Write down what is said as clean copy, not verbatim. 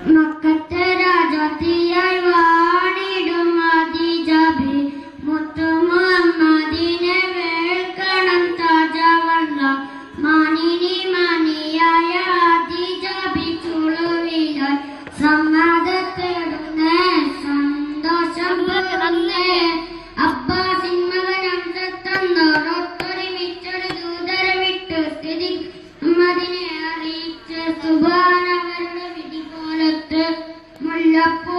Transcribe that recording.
മക്കത്തെ രാജാത്തിയായി വാണിടും ആദിജാബി മുത്തു മുഹമ്മദിനെ വേൾക്കണം താജവല്ല മാനിനി മാനിയായ ആദിജാബി ചുളുവിലായി സമ്മതത്തേടുന്നേ സന്തോഷം പിറന്നേ അബ്ബാസിൻ മകനം സത്തന്നോടൊത്തൊരുമിച്ചൊരു ദൂതരെ വിട്ട് സ്ഥിതി മുഹമ്മദിനെ അറിയിച്ച് സുബാനവരുടെ വിധി പോലത്ത് മുല്ലപ്പൂ